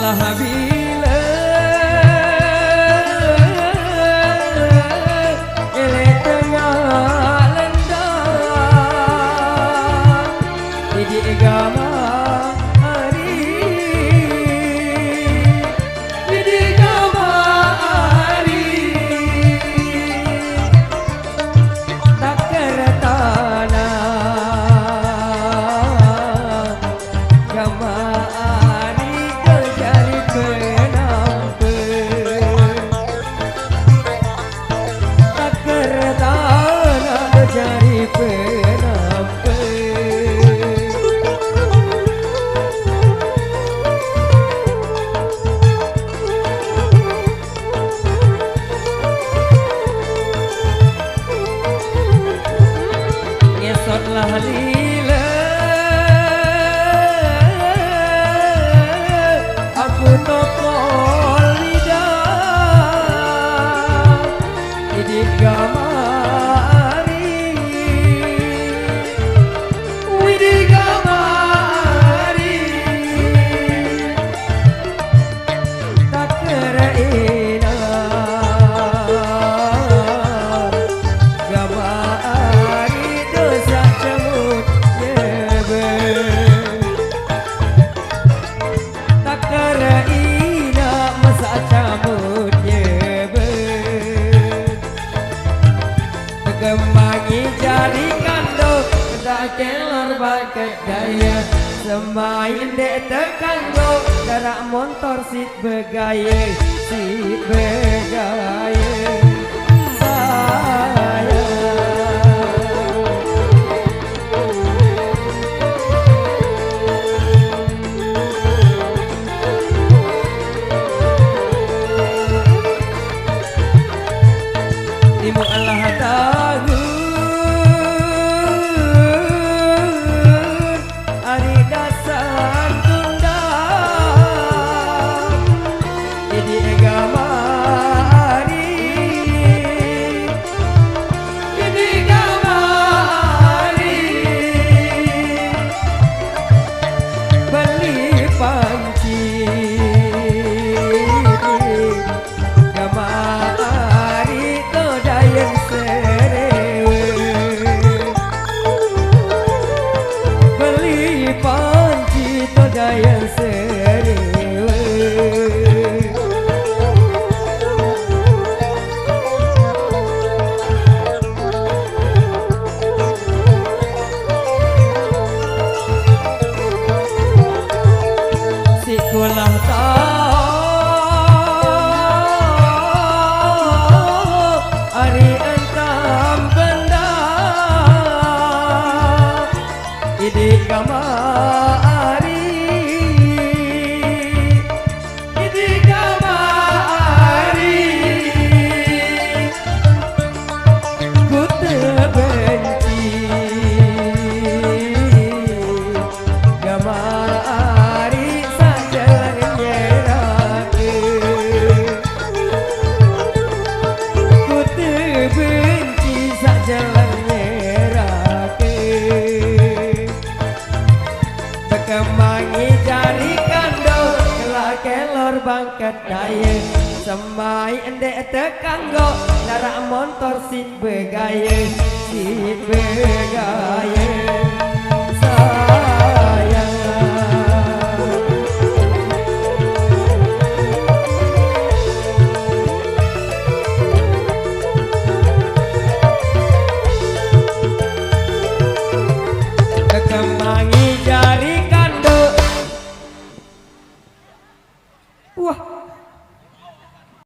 lah bila ele tengah lendang di agama lila aku tokol lidah di gamari di gamari tak keraina gamari dosa cemut yebe tak keraina masa camut yebe kemangi jari kando tak kelor baket daya semain dek tekando darak motor sit begaya saya ibu Allah tahu hari dasar tunda ini agama hari ini agama hari beli panci gamari yang serewe beli panci toda yang serewe si kulah di gamari ku terbenci gamari saja nyerake ku terbenci saja kemangi jari kando kelor bangkat daya semai endek tekanggo darak motor sit begaya